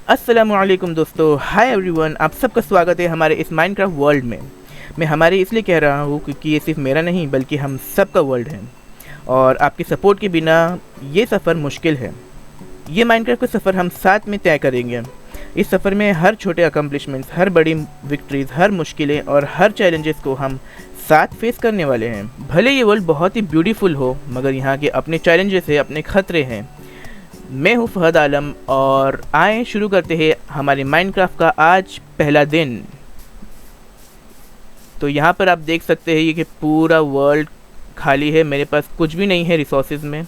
अस्सलामुअलैकुम दोस्तों, hi everyone. आप सबका स्वागत है हमारे इस माइनक्राफ्ट वर्ल्ड में। मैं हमारे इसलिए कह रहा हूँ क्योंकि ये सिर्फ मेरा नहीं बल्कि हम सबका वर्ल्ड है, और आपके सपोर्ट के बिना ये सफ़र मुश्किल है। ये माइनक्राफ्ट का सफ़र हम साथ में तय करेंगे। इस सफ़र में हर छोटे अकम्पलिशमेंट्स, हर बड़ी विक्ट्रीज, हर मुश्किलें और हर चैलेंजेस को हम साथ फेस करने वाले हैं। भले ये वर्ल्ड बहुत ही ब्यूटीफुल हो, मगर यहाँ के अपने चैलेंजेस हैं, अपने ख़तरे हैं। मैं हूँ फहद आलम, और आए शुरू करते हैं हमारे माइनक्राफ्ट का आज पहला दिन। तो यहाँ पर आप देख सकते हैं ये कि पूरा वर्ल्ड खाली है, मेरे पास कुछ भी नहीं है रिसोर्सेज में।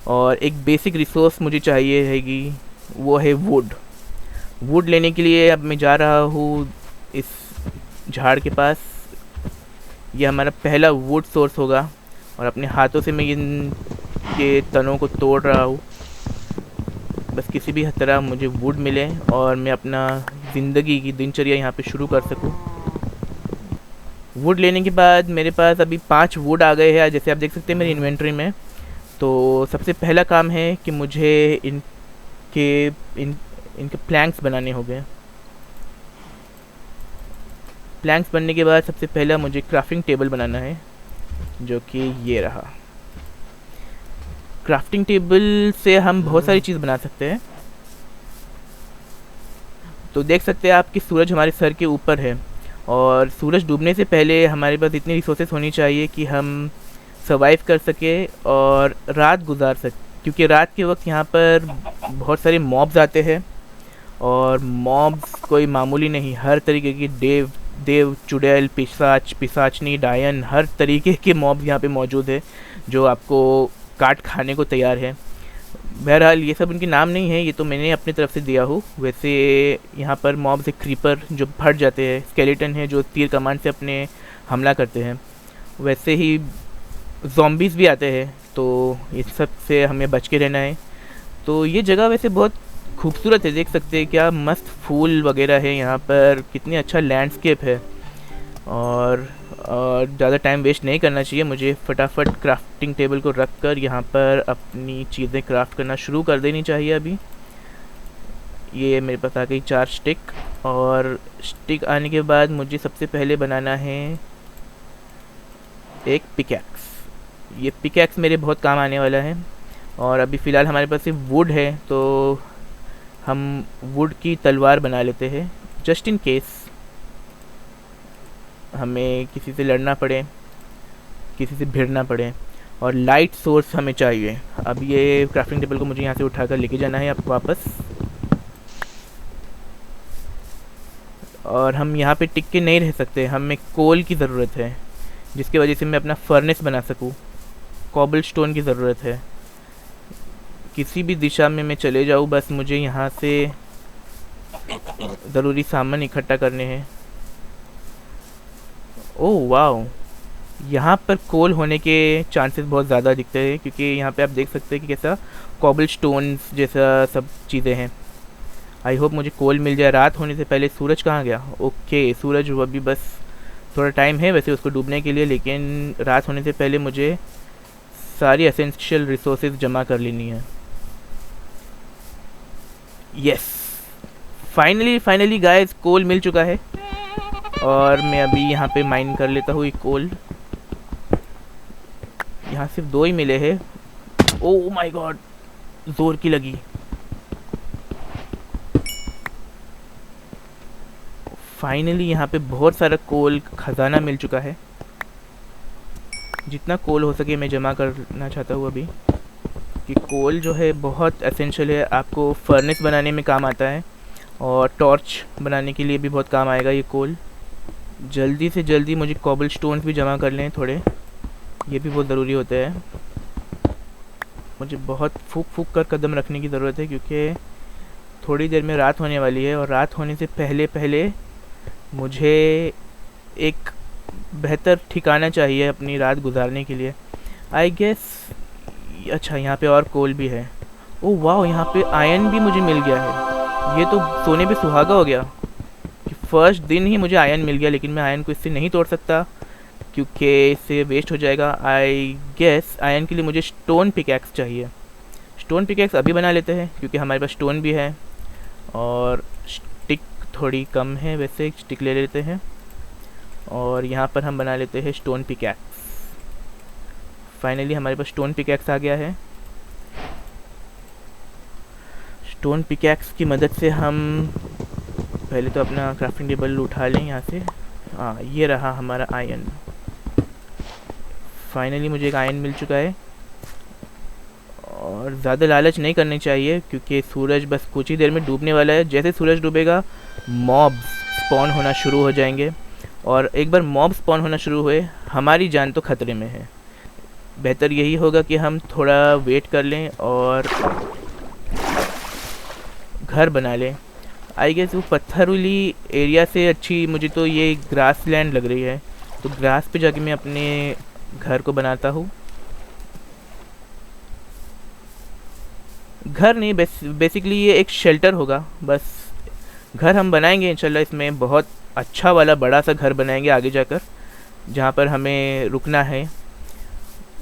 और एक बेसिक रिसोर्स मुझे चाहिए है कि वो है वुड। वुड लेने के लिए अब मैं जा रहा हूँ इस झाड़ के पास। ये हमारा पहला वुड सोर्स होगा, और अपने हाथों से मैं इनके तनों को तोड़ रहा हूँ। बस किसी भी तरह मुझे वुड मिले और मैं अपना ज़िंदगी की दिनचर्या यहाँ पे शुरू कर सकूँ। वुड लेने के बाद मेरे पास अभी 5 वुड आ गए हैं, जैसे आप देख सकते हैं मेरी इन्वेंट्री में। तो सबसे पहला काम है कि मुझे इनके प्लैंक्स बनाने होंगे। प्लैंक्स बनने के बाद सबसे पहला मुझे क्राफ्टिंग टेबल बनाना है, जो कि ये रहा। क्राफ्टिंग टेबल से हम बहुत सारी चीज़ बना सकते हैं। तो देख सकते हैं आप कि सूरज हमारे सर के ऊपर है, और सूरज डूबने से पहले हमारे पास इतनी रिसोर्सेज होनी चाहिए कि हम सर्वाइव कर सके और रात गुजार सके। क्योंकि रात के वक्त यहाँ पर बहुत सारे मॉब्स आते हैं, और मॉब्स कोई मामूली नहीं, हर तरीके की देव, चुड़ैल, पिशाचनी, डायन, हर तरीके के मॉब्स यहाँ पे मौजूद है जो आपको काट खाने को तैयार है। बहरहाल ये सब उनके नाम नहीं है, ये तो मैंने अपनी तरफ से दिया हूँ। वैसे यहाँ पर मॉब्स है क्रीपर जो फट जाते हैं, स्केलेटन है जो तीर कमान से अपने हमला करते हैं, वैसे ही ज़ॉम्बीज़ भी आते हैं। तो इस सब से हमें बच के रहना है। तो ये जगह वैसे बहुत खूबसूरत है, देख सकते हैं क्या मस्त फूल वगैरह है यहाँ पर, कितनी अच्छा लैंडस्केप है। और ज़्यादा टाइम वेस्ट नहीं करना चाहिए, मुझे फटाफट क्राफ्टिंग टेबल को रख कर यहाँ पर अपनी चीज़ें क्राफ्ट करना शुरू कर देनी चाहिए। अभी ये मेरे पास आ गई 4 स्टिक, और स्टिक आने के बाद मुझे सबसे पहले बनाना है एक पिकैक्स। ये पिकैक्स मेरे बहुत काम आने वाला है। और अभी फ़िलहाल हमारे पास सिर्फ वुड है, तो हम वुड की तलवार बना लेते हैं, जस्ट इन केस हमें किसी से लड़ना पड़े, किसी से भिड़ना पड़े। और लाइट सोर्स हमें चाहिए। अब ये क्राफ्टिंग टेबल को मुझे यहाँ से उठाकर लेके जाना है अब वापस। और हम यहाँ पे टिक के नहीं रह सकते, हमें कोल की ज़रूरत है, जिसकी वजह से मैं अपना फर्नेस बना सकूँ। कॉबल स्टोन की ज़रूरत है। किसी भी दिशा में मैं चले जाऊँ, बस मुझे यहाँ से ज़रूरी सामान इकट्ठा करने हैं। ओह वाओ, यहाँ पर कोल होने के चांसेस बहुत ज़्यादा दिखते हैं, क्योंकि यहाँ पे आप देख सकते हैं कि कैसा कॉबल स्टोन्स जैसा सब चीज़ें हैं। आई होप मुझे कोल मिल जाए रात होने से पहले। सूरज कहाँ गया? ओके, सूरज अभी बस थोड़ा टाइम है वैसे उसको डूबने के लिए, लेकिन रात होने से पहले मुझे सारी एसेंशियल रिसोर्सेज जमा कर लेनी है। यस, फाइनली गाइस, कोल मिल चुका है, और मैं अभी यहाँ पे माइन कर लेता हूँ ये कोल। यहाँ सिर्फ 2 ही मिले हैं। ओह माय गॉड, जोर की लगी। फाइनली यहाँ पे बहुत सारा कोल खजाना मिल चुका है। जितना कोल हो सके मैं जमा करना चाहता हूँ अभी, कि कोल जो है बहुत एसेंशियल है, आपको फर्नेस बनाने में काम आता है, और टॉर्च बनाने के लिए भी बहुत काम आएगा ये कोल। जल्दी से जल्दी मुझे कॉबल स्टोन्स भी जमा कर लें थोड़े, ये भी बहुत ज़रूरी होते हैं। मुझे बहुत फूक कर कदम रखने की ज़रूरत है, क्योंकि थोड़ी देर में रात होने वाली है, और रात होने से पहले मुझे एक बेहतर ठिकाना चाहिए अपनी रात गुजारने के लिए, आई गेस। अच्छा, यहाँ पे और कोल भी है। ओह वाह, यहाँ पे आयरन भी मुझे मिल गया है। ये तो सोने पे सुहागा हो गया कि फर्स्ट दिन ही मुझे आयरन मिल गया, लेकिन मैं आयरन को इससे नहीं तोड़ सकता क्योंकि इससे वेस्ट हो जाएगा। आई गेस आयरन के लिए मुझे स्टोन पिकैक्स चाहिए। स्टोन पिकैक्स अभी बना लेते हैं क्योंकि हमारे पास स्टोन भी है। और स्टिक थोड़ी कम है, वैसे स्टिक ले लेते हैं। और यहाँ पर हम बना लेते हैं स्टोन पिकैक्स। फाइनली हमारे पास स्टोन पिकैक्स आ गया है। स्टोन पिकैक्स की मदद से हम पहले तो अपना क्राफ्टिंग टेबल उठा लें यहाँ से। हाँ, ये रहा हमारा आयरन। फाइनली मुझे एक आयरन मिल चुका है। और ज़्यादा लालच नहीं करनी चाहिए क्योंकि सूरज बस कुछ ही देर में डूबने वाला है। जैसे सूरज डूबेगा मॉब्स स्पॉन होना शुरू हो जाएंगे, और एक बार मॉब स्पॉन होना शुरू हुए हमारी जान तो खतरे में है। बेहतर यही होगा कि हम थोड़ा वेट कर लें और घर बना लें। आई गेस वो पत्थरीली एरिया से अच्छी मुझे तो ये ग्रास लैंड लग रही है, तो ग्रास पे जाके मैं अपने घर को बनाता हूँ। घर नहीं, बेसिकली ये एक शेल्टर होगा। बस घर हम बनाएंगे इंशाल्लाह, इसमें बहुत अच्छा वाला बड़ा सा घर बनाएंगे आगे जाकर, जहाँ पर हमें रुकना है।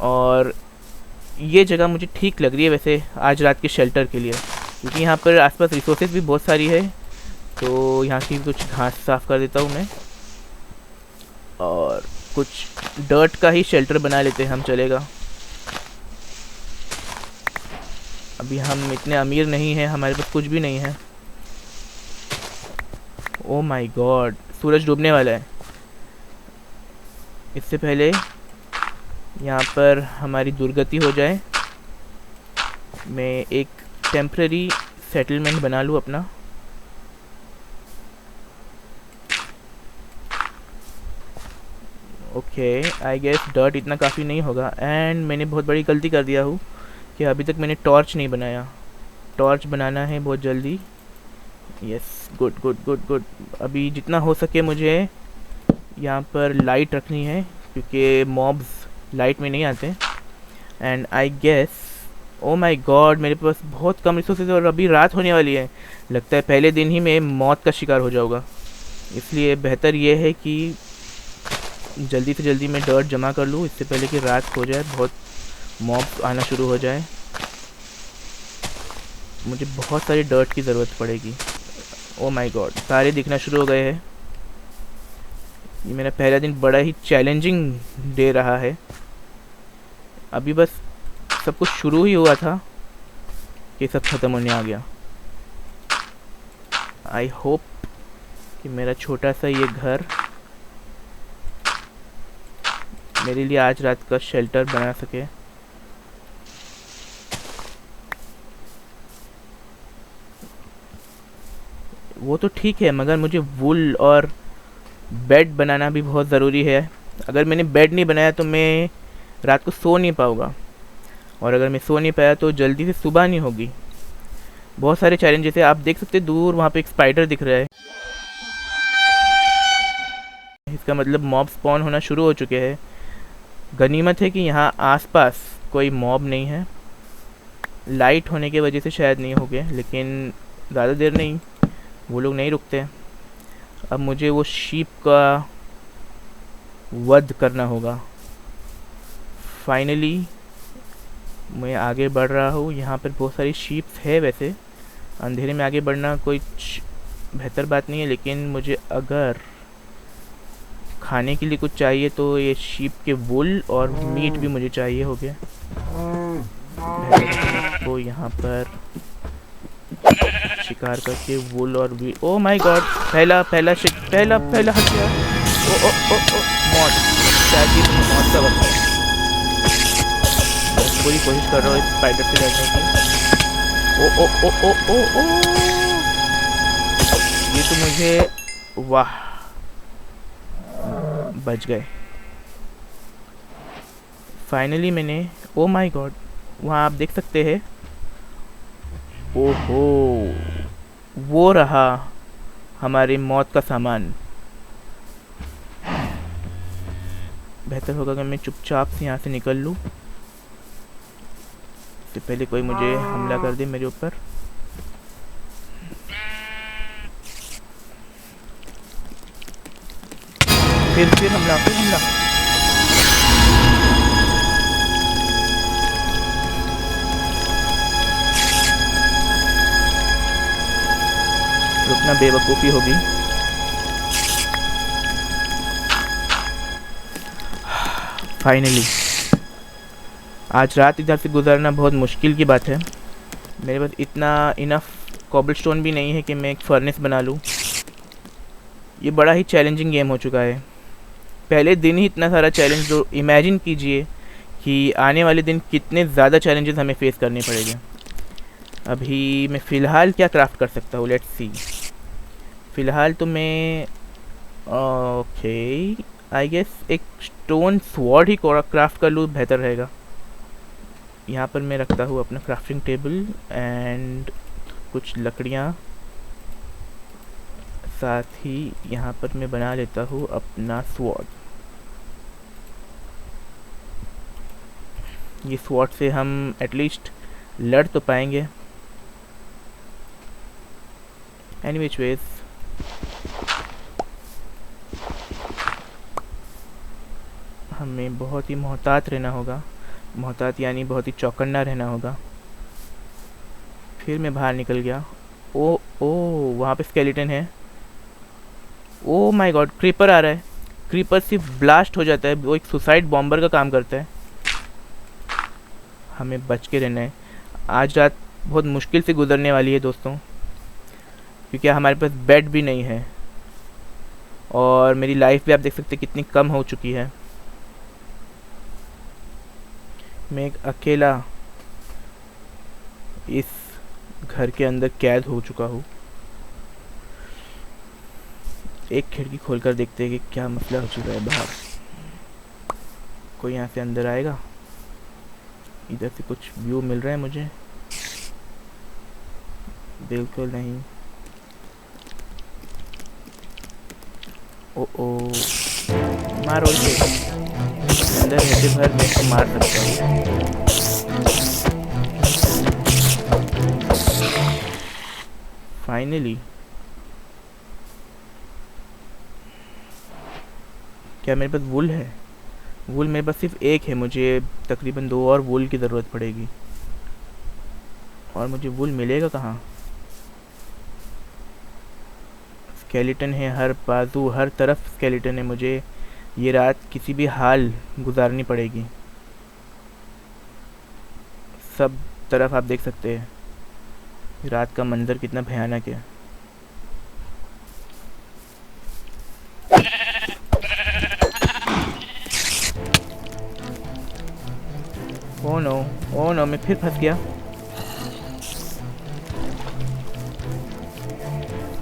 और ये जगह मुझे ठीक लग रही है वैसे आज रात के शेल्टर के लिए, क्योंकि यहाँ पर आसपास रिसोर्सेज भी बहुत सारी है। तो यहाँ की कुछ घास साफ़ कर देता हूँ मैं, और कुछ डर्ट का ही शेल्टर बना लेते हैं हम, चलेगा। अभी हम इतने अमीर नहीं हैं, हमारे पास कुछ भी नहीं है। ओ माय गॉड, सूरज डूबने वाला है। इससे पहले यहाँ पर हमारी दुर्गति हो जाए, मैं एक टेम्पररी सेटलमेंट बना लूँ अपना। ओके, आई गेस डर्ट इतना काफ़ी नहीं होगा। एंड मैंने बहुत बड़ी गलती कर दिया हूँ कि अभी तक मैंने टॉर्च नहीं बनाया। टॉर्च बनाना है बहुत जल्दी। Yes, good good good good. अभी जितना हो सके मुझे यहाँ पर लाइट रखनी है, क्योंकि मॉब्स लाइट में नहीं आते। And I guess, oh my God, मेरे पास बहुत कम रिसोर्सेज और अभी रात होने वाली है। लगता है पहले दिन ही मैं मौत का शिकार हो जाऊँगा, इसलिए बेहतर ये है कि जल्दी से जल्दी मैं डर्ट जमा कर लूँ, इससे पहले कि रात हो जाए, बहुत मॉब आना शुरू हो जाए। मुझे बहुत सारी डर्ट की ज़रूरत पड़ेगी। ओ माय गॉड, तारे दिखना शुरू हो गए हैं। ये मेरा पहला दिन बड़ा ही चैलेंजिंग डे रहा है। अभी बस सब कुछ शुरू ही हुआ था कि सब ख़त्म होने आ गया। आई होप कि मेरा छोटा सा ये घर मेरे लिए आज रात का शेल्टर बना सके। वो तो ठीक है, मगर मुझे वुल और बेड बनाना भी बहुत ज़रूरी है। अगर मैंने बेड नहीं बनाया तो मैं रात को सो नहीं पाऊँगा, और अगर मैं सो नहीं पाया तो जल्दी से सुबह नहीं होगी। बहुत सारे चैलेंजेस है। आप देख सकते हैं दूर वहाँ पे एक स्पाइडर दिख रहा है, इसका मतलब मॉब स्पॉन होना शुरू हो चुके हैं। गनीमत है कि यहाँ आसपास कोई मॉब नहीं है। लाइट होने की वजह से शायद नहीं हो गए, लेकिन ज़्यादा देर नहीं, वो लोग नहीं रुकते। अब मुझे वो शीप का वध करना होगा। फाइनली मैं आगे बढ़ रहा हूँ। यहाँ पर बहुत सारी शीप्स है। वैसे अंधेरे में आगे बढ़ना कोई बेहतर बात नहीं है, लेकिन मुझे अगर खाने के लिए कुछ चाहिए तो ये शीप के वुल और मीट भी मुझे चाहिए हो गया। तो यहाँ पर शिकार करके वुल और ओ माय गॉड, पहला हथियार। ओ ओ ओ ओ मौत, शायद ये मौत का वक्त है। मैं पूरी कोशिश कर रहा हूँ इस स्पाइडर से लड़ने की। ओ ओ ओ ओ ओ ओ, ये तो मुझे, वाह, बच गए फाइनली मैंने। ओ माय गॉड, वहाँ आप देख सकते हैं। ओहो, वो रहा हमारी मौत का सामान। बेहतर होगा कि मैं चुपचाप से यहाँ से निकल लूँ, इससे पहले कोई मुझे हमला कर दे मेरे ऊपर। फिर हमला। रुकना बेवकूफ़ी होगी। फाइनली आज रात इधर से गुजरना बहुत मुश्किल की बात है। मेरे पास इतना इनफ कॉबलस्टोन भी नहीं है कि मैं एक फर्नेस बना लूँ। ये बड़ा ही चैलेंजिंग गेम हो चुका है। पहले दिन ही इतना सारा चैलेंज, तो इमेजिन कीजिए कि आने वाले दिन कितने ज़्यादा चैलेंजेस हमें फेस करने पड़ेंगे। अभी मैं फ़िलहाल क्या क्राफ्ट कर सकता हूँ, लेट्स सी। फ़िलहाल तो मैं ओके आई गेस एक स्टोन स्वॉर्ड ही क्राफ्ट कर लूँ, बेहतर रहेगा। यहाँ पर मैं रखता हूँ अपना क्राफ्टिंग टेबल एंड कुछ लकड़ियाँ, साथ ही यहाँ पर मैं बना लेता हूँ अपना स्वॉर्ड। ये स्वॉर्ड से हम एटलीस्ट लड़ तो पाएंगे। एनी विच वेज हमें बहुत ही मोहतात रहना होगा। मोहतात यानी बहुत ही चौकन्ना रहना होगा। फिर मैं बाहर निकल गया। ओ ओ वहाँ पे स्केलेटन है। ओ माय गॉड, क्रीपर आ रहा है। क्रीपर सिर्फ ब्लास्ट हो जाता है, वो एक सुसाइड बॉम्बर का काम करता है। हमें बच के रहना है। आज रात बहुत मुश्किल से गुजरने वाली है दोस्तों, क्योंकि हमारे पास बेड भी नहीं है और मेरी लाइफ भी आप देख सकते हैं कितनी कम हो चुकी है। मैं एक अकेला इस घर के अंदर कैद हो चुका हूँ। एक खिड़की खोलकर देखते हैं कि क्या मसला हो चुका है बाहर। कोई यहाँ से अंदर आएगा? इधर से कुछ व्यू मिल रहा है मुझे? बिल्कुल नहीं। ओ ओ मारो इसे। अंदर रहते भर मैं इसको मार सकता हूँ। फाइनली क्या मेरे पास वुल है? वुल मेरे पास सिर्फ एक है, मुझे तकरीबन 2 और वुल की ज़रूरत पड़ेगी। और मुझे वुल मिलेगा कहाँ? स्केलेटन है हर बाजू, हर तरफ स्केलेटन है। मुझे ये रात किसी भी हाल गुजारनी पड़ेगी। सब तरफ आप देख सकते हैं रात का मंजर कितना भयानक है। ओह नो मैं फिर फंस गया।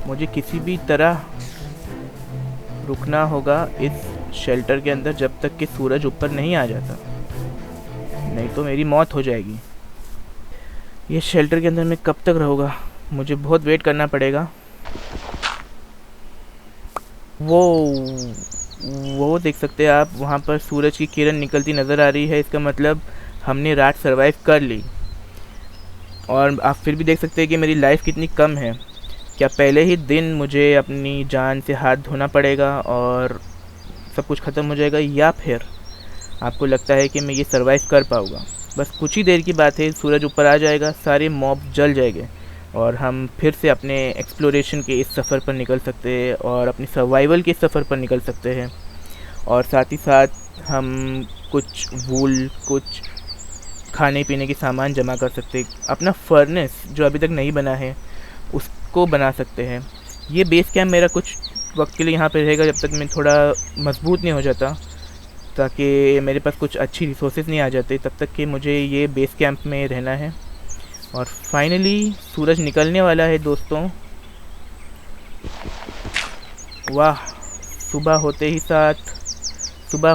मुझे किसी भी तरह रुकना होगा इस शेल्टर के अंदर जब तक कि सूरज ऊपर नहीं आ जाता, नहीं तो मेरी मौत हो जाएगी। ये शेल्टर के अंदर मैं कब तक रहूँगा? मुझे बहुत वेट करना पड़ेगा। वो देख सकते हैं आप, वहाँ पर सूरज की किरण निकलती नज़र आ रही है। इसका मतलब हमने रात सरवाइव कर ली। और आप फिर भी देख सकते हैं कि मेरी लाइफ कितनी कम है। क्या पहले ही दिन मुझे अपनी जान से हाथ धोना पड़ेगा और सब कुछ ख़त्म हो जाएगा, या फिर आपको लगता है कि मैं ये सरवाइव कर पाऊँगा? बस कुछ ही देर की बात है, सूरज ऊपर आ जाएगा, सारे मॉब जल जाएंगे और हम फिर से अपने एक्सप्लोरेशन के इस सफ़र पर निकल सकते हैं और अपनी सर्वाइवल के सफ़र पर निकल सकते हैं। और साथ ही साथ हम कुछ वूल, कुछ खाने पीने के सामान जमा कर सकते हैं। अपना फर्नेस जो अभी तक नहीं बना है उसको बना सकते हैं। ये बेस कैंप मेरा कुछ वक्त के लिए यहाँ पे रहेगा जब तक मैं थोड़ा मजबूत नहीं हो जाता, ताकि मेरे पास कुछ अच्छी रिसोर्सेज नहीं आ जाते, तब तक कि मुझे ये बेस कैंप में रहना है। और फाइनली सूरज निकलने वाला है दोस्तों। वाह, सुबह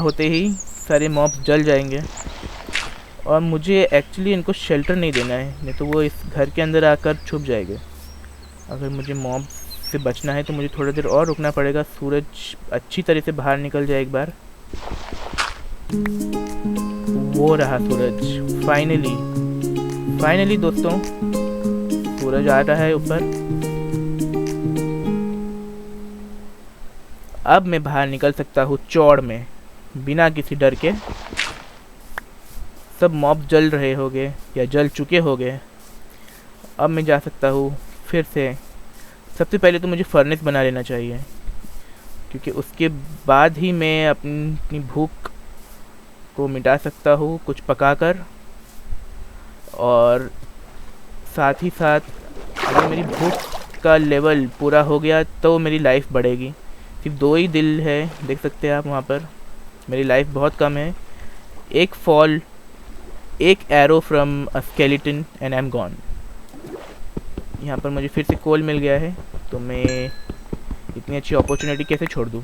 होते ही सारे मॉब जल जाएंगे और मुझे एक्चुअली इनको शेल्टर नहीं देना है, नहीं तो वो इस घर के अंदर आकर छुप जाएंगे। अगर मुझे मॉब से बचना है तो मुझे थोड़ा देर और रुकना पड़ेगा। सूरज अच्छी तरह से बाहर निकल जाए एक बार। वो रहा सूरज। फाइनली दोस्तों सूरज आ रहा है ऊपर। अब मैं बाहर निकल सकता हूँ चौड़ में बिना किसी डर के। सब मॉब जल रहे होंगे या जल चुके होंगे। अब मैं जा सकता हूँ फिर से सबसे पहले तो मुझे फर्नेस बना लेना चाहिए, क्योंकि उसके बाद ही मैं अपनी भूख को मिटा सकता हूँ कुछ पकाकर। और साथ ही साथ अगर मेरी भूख का लेवल पूरा हो गया तो मेरी लाइफ बढ़ेगी। सिर्फ 2 ही दिल है, देख सकते हैं आप वहाँ पर। मेरी लाइफ बहुत कम है। एक फॉल, एक arrow from a skeleton and I am gone. यहाँ पर मुझे फिर से कोल मिल गया है, तो मैं इतनी अच्छी अपॉर्चुनिटी कैसे छोड़ दूँ।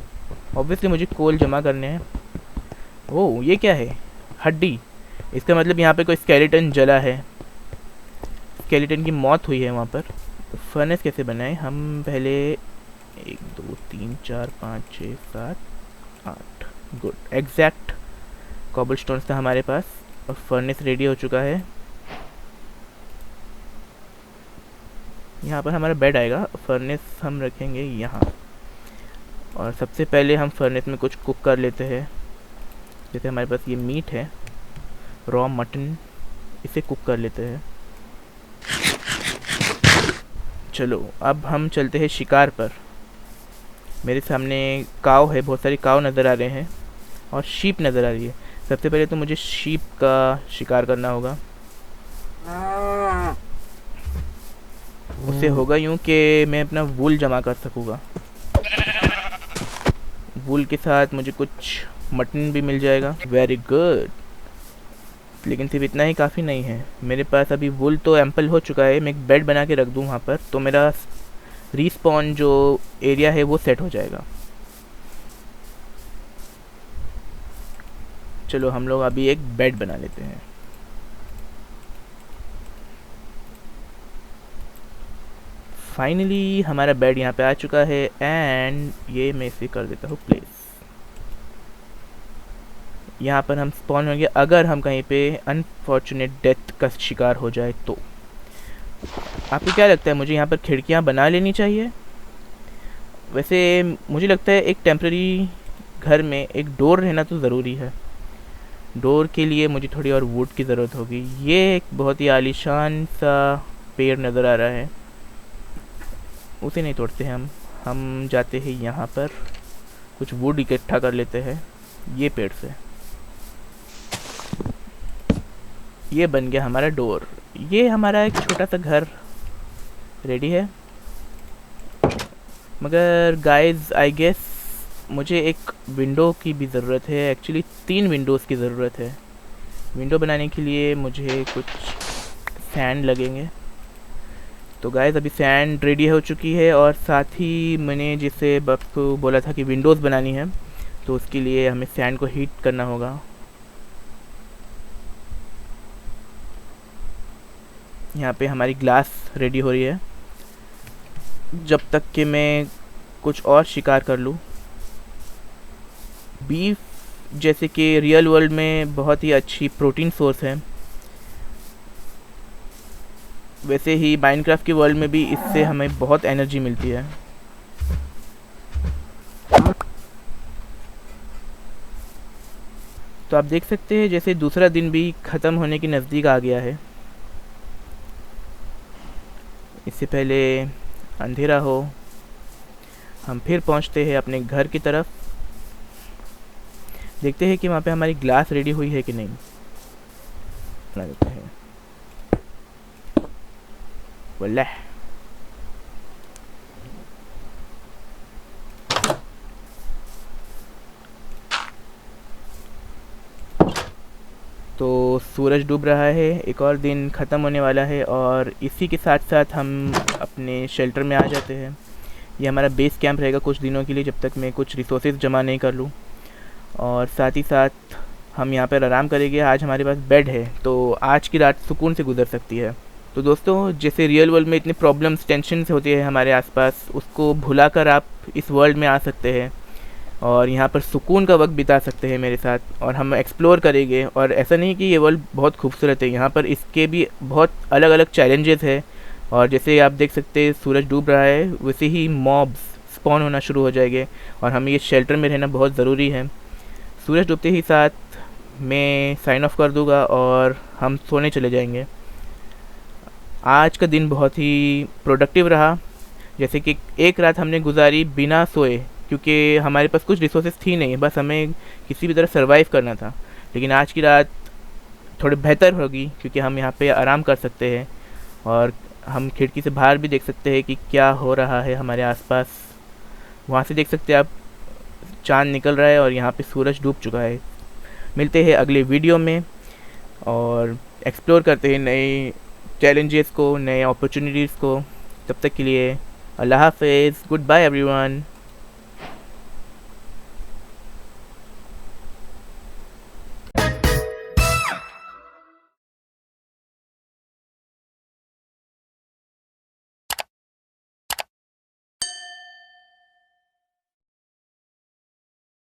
ऑब्वियसली मुझे कोल जमा करने हैं। ओह, ये क्या है? हड्डी। इसका मतलब यहाँ पे कोई स्केलेटन जला है, स्केलेटन की मौत हुई है वहाँ पर। फर्नेस कैसे बनाए? हम पहले 1 2 3 4 5 6 7 8, गुड, एग्जैक्ट कॉबल स्टोन्स था हमारे पास और फर्नेस रेडी हो चुका है। यहाँ पर हमारा बेड आएगा, फर्नेस हम रखेंगे यहाँ। और सबसे पहले हम फर्नेस में कुछ कुक कर लेते हैं। जैसे हमारे पास ये मीट है, रॉ मटन, इसे कुक कर लेते हैं। चलो अब हम चलते हैं शिकार पर। मेरे सामने काव है, बहुत सारी काव नज़र आ रहे हैं और शीप नज़र आ रही है। सबसे पहले तो मुझे शीप का शिकार करना होगा। उससे होगा यूँ कि मैं अपना वूल जमा कर सकूँगा। वूल के साथ मुझे कुछ मटन भी मिल जाएगा। Very good. लेकिन सिर्फ इतना ही काफ़ी नहीं है, मेरे पास अभी वूल तो एम्पल हो चुका है। मैं एक बेड बना के रख दूँ वहाँ पर, तो मेरा रिस्पॉन जो एरिया है वो सेट हो जाएगा। चलो हम लोग अभी एक बेड बना लेते हैं। फाइनली हमारा बेड यहाँ पे आ चुका है एंड ये मैं इसे कर देता हूँ प्लेस। यहाँ पर हम स्पॉन होंगे अगर हम कहीं पे अनफॉर्चुनेट डेथ का शिकार हो जाए तो। आपको क्या लगता है, मुझे यहाँ पर खिड़कियाँ बना लेनी चाहिए? वैसे मुझे लगता है एक टेम्प्रेरी घर में एक डोर रहना तो ज़रूरी है। डोर के लिए मुझे थोड़ी और वुड की ज़रूरत होगी। ये एक बहुत ही आलीशान सा पेड़ नज़र आ रहा है, उसे नहीं तोड़ते हैं हम जाते हैं यहाँ पर, कुछ वुड इकट्ठा कर लेते हैं ये पेड़ से। ये बन गया हमारा डोर। ये हमारा एक छोटा सा घर रेडी है। मगर गाइस आई गेस मुझे एक विंडो की भी ज़रूरत है। एक्चुअली 3 विंडोज़ की ज़रूरत है। विंडो बनाने के लिए मुझे कुछ सैंड लगेंगे। तो गाइस अभी सैंड रेडी हो चुकी है और साथ ही मैंने जिससे आपको बोला था कि विंडोज़ बनानी है, तो उसके लिए हमें सैंड को हीट करना होगा। यहाँ पे हमारी ग्लास रेडी हो रही है जब तक कि मैं कुछ और शिकार कर लूँ। बीफ जैसे कि रियल वर्ल्ड में बहुत ही अच्छी प्रोटीन सोर्स है, वैसे ही माइनक्राफ्ट के वर्ल्ड में भी इससे हमें बहुत एनर्जी मिलती है। तो आप देख सकते हैं जैसे दूसरा दिन भी ख़त्म होने के नज़दीक आ गया है। इससे पहले अंधेरा हो हम फिर पहुंचते हैं अपने घर की तरफ। देखते हैं कि वहाँ पे हमारी ग्लास रेडी हुई है कि नहीं। बना देते हैं। वल्लाह तो सूरज डूब रहा है, एक और दिन ख़त्म होने वाला है और इसी के साथ साथ हम अपने शेल्टर में आ जाते हैं। ये हमारा बेस कैंप रहेगा कुछ दिनों के लिए, जब तक मैं कुछ रिसोर्सेज जमा नहीं कर लूँ। और साथ ही साथ हम यहाँ पर आराम करेंगे। आज हमारे पास बेड है तो आज की रात सुकून से गुजर सकती है। तो दोस्तों, जैसे रियल वर्ल्ड में इतनी प्रॉब्लम्स टेंशन होती है हमारे आसपास, उसको भुलाकर आप इस वर्ल्ड में आ सकते हैं और यहाँ पर सुकून का वक्त बिता सकते हैं मेरे साथ, और हम एक्सप्लोर करेंगे। और ऐसा नहीं कि ये वर्ल्ड बहुत खूबसूरत है, यहाँ पर इसके भी बहुत अलग अलग चैलेंजेस है। और जैसे आप देख सकते हैं सूरज डूब रहा है, वैसे ही मॉब्स स्पॉन होना शुरू हो जाएंगे और हमें ये शेल्टर में रहना बहुत ज़रूरी है। सूरज डूबते ही साथ मैं साइन ऑफ कर दूँगा और हम सोने चले जाएंगे। आज का दिन बहुत ही प्रोडक्टिव रहा। जैसे कि एक रात हमने गुजारी बिना सोए, क्योंकि हमारे पास कुछ रिसोर्सेज थी नहीं, बस हमें किसी भी तरह सर्वाइव करना था। लेकिन आज की रात थोड़ी बेहतर होगी, क्योंकि हम यहाँ पे आराम कर सकते हैं और हम खिड़की से बाहर भी देख सकते हैं कि क्या हो रहा है हमारे आसपास। वहाँ से देख सकते हैं आप, चांद निकल रहा है और यहाँ पे सूरज डूब चुका है। मिलते हैं अगले वीडियो में और एक्सप्लोर करते हैं नए चैलेंजेस को, नए अपॉर्चुनिटीज़ को। तब तक के लिए अल्लाह हाफ़िज़, गुड बाय एवरीवन।